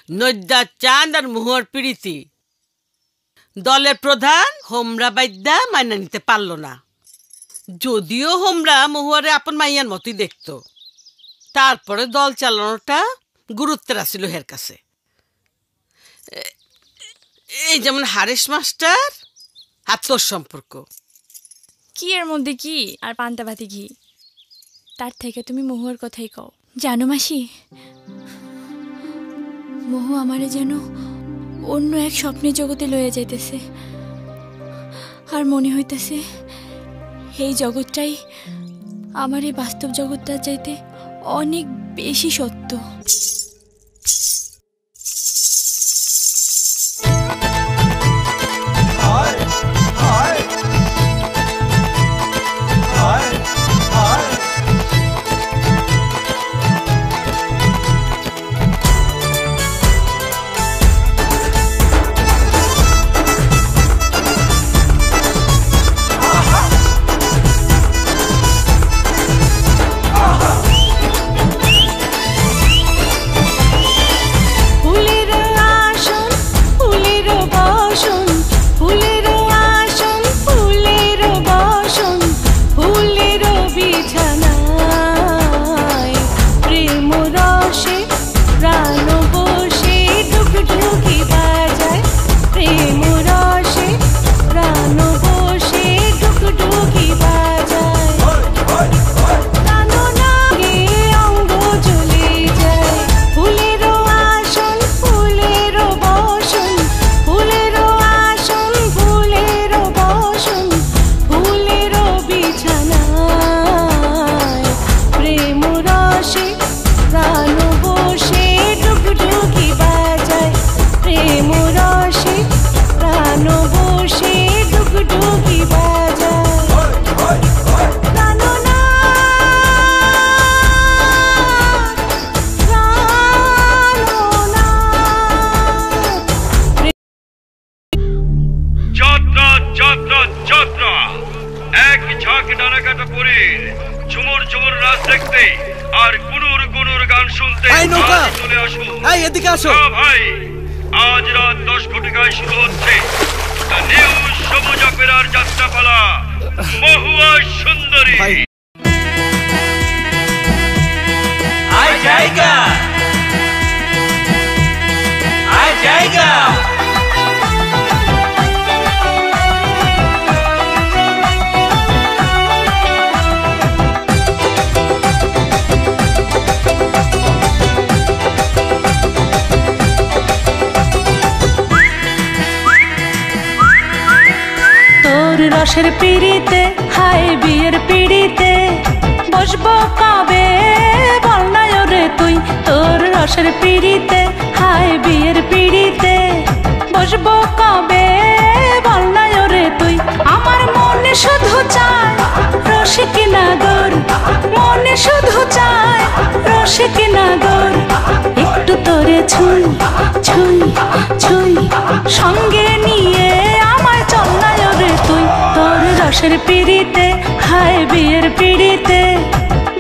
নৈদ্যা চাঁদ আর মুহুয়ার প্রীতি দলের প্রধান হোমরা বাইদ্যা মাইনা নিতে পারল না। যদিও হোমরা মহুয়ারে আপন মাইয়ার মতোই দেখত, তারপরে দল চালানোটা গুরুত্বের আসিল হের কাছে। এই যেমন হারেস মাস্টার আর তোর সম্পর্ক। কি এর মধ্যে কি আর পান্তাবাতি ঘি? তার থেকে তুমি মহুয়ার কথাই কও। জানো মাসি, মহু আমারে যেন অন্য এক স্বপ্নের জগতে লয়ে যাইতেছে, আর মনে হইতেছে এই জগৎটাই আমার এই বাস্তব জগৎটার চাইতে অনেক বেশি সত্য। আজ রাত 10 ঘটিকায় শুরু হচ্ছে নিউ সবুজ অপেরার যাত্রাপালা মহুয়া সুন্দরী। আয় জায়গা আয় জায়গা রসের পিড়িতে হায় বিয়ের পিড়িতে বসবো কবে বল না রে তুই। তোর রসের পিড়িতে হায় বিয়ের পিড়িতে বসবো কবে বল না রে তুই। আমার মনে শুধু চায় রসিক নাগর, মনে শুধু চায় রসিক নাগর। একটু তোরে ছুঁই ছুঁই ছুঁই সঙ্গে নিয়ে আমায় চল না রে তুই। তোর রসের পিড়িতে হায় বিয়ের পিড়িতে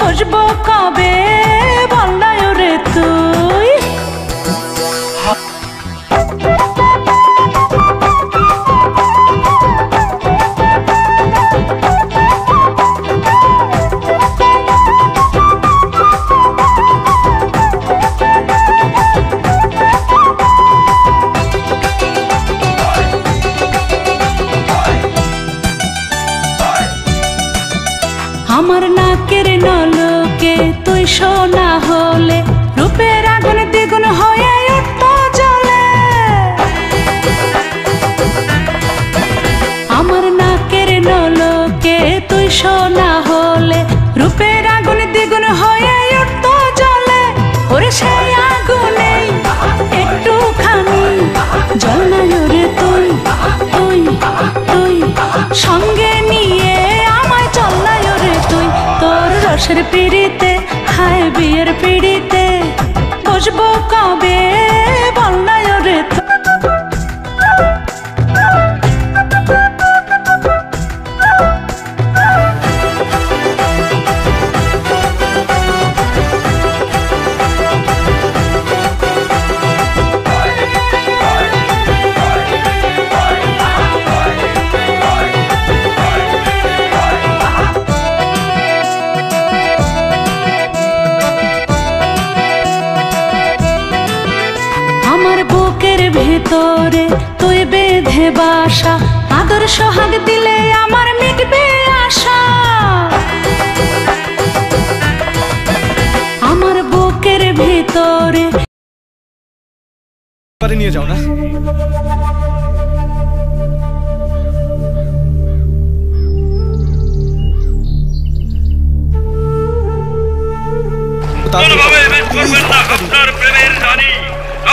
বসবো কবে বল না রে তুই। আমার নাকের নলকে তুই সোনা হলে রূপের আগুন দ্বিগুণ হয়ে উঠত জ্বলে। আমার নাকের নলকে তুই সোনা হলে রূপের আগুন দ্বিগুণ হয়ে উঠত জ্বলে। ওরে সেই আগুনে একটুখানি জল না রে তুই তুই তুই সঙ্গে নিয়ে আমায় চল না রে তুই। তোর রসের পিড়িতে হায় বিয়ের পিড়িতে বসবো কবে বল না রে তুই। ভিতরে তুই বেঁধে বাসা, আদর সোহাগ দিলে আমার মিটবে আশা। আমার বুকের ভিতরে নিয়ে যাও না। কোনোভাবে মিস করবেন না আপনার প্রেমের রানী,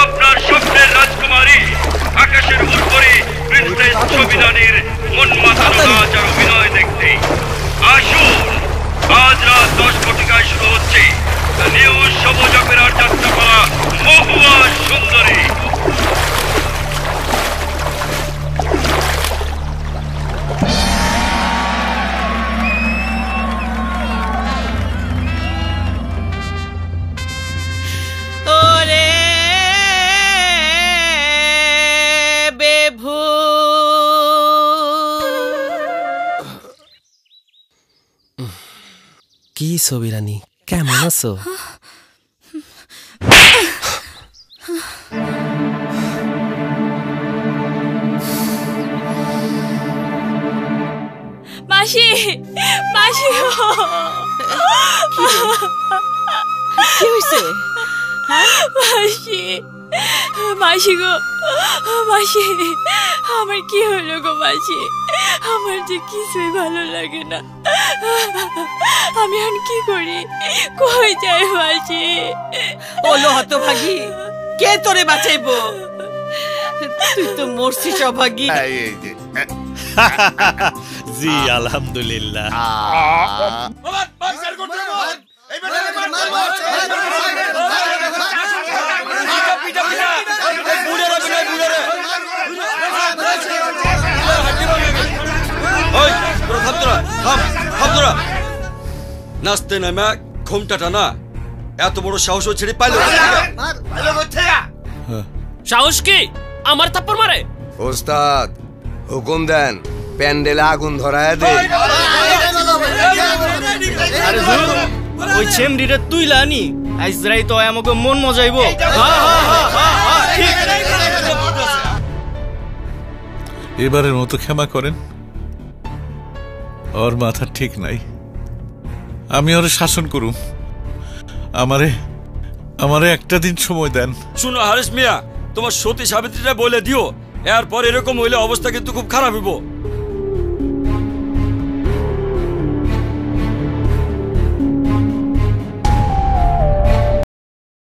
আপনার স্বপ্নের রাজকুমারী, আকাশের উপরে প্রিন্সেস ছবি রানীর মন মাতানো নাচ আর অভিনয় দেখতে আসুন। আজ রাত 10 ঘটিকায় শুরু হচ্ছে নিউ সবুজ অপেরার যাত্রাপালা মহুয়া সুন্দরী। ওরে বেভু কি ছবি রানী, কেমন আছো? মাসি, মাসি গো, কি হয়েছে? মাসি, মাসি গো, মাসি আমার কি হলো গো মাসি? আমার যে কিছুই ভালো লাগে না, আমি এখন কি করি, কই যাই মাসি? ওলো হতভাগী, কে তোরে বাঁচাইবো? তুই তো মরছিস অভাগী। জি আলহামদুলিল্লাহ। নাচতে নামে ঘুমটাটা না, এত বড় সাহস ছেড়ে পাইল। সাহস কি আমার থাপ্পড় মারে? ওস্তাদ হুকুম দেন, প্যান্ডেলে আগুন ধরায় দে। ওই চেমড়িরে তুই লানি আইজরাই তো আমাকে মন মজাইব। এবারের মতো ক্ষমা করেন, ওর মাথা ঠিক নাই, আমি ওর শাসন করুম। আমারে একটা দিন সময় দেন। শুনো হারিস মিয়া, তোমার সতী সাবিত্রীরা বলে দিও, এরপর এরকম হইলে অবস্থা কিন্তু খুব খারাপ হইব।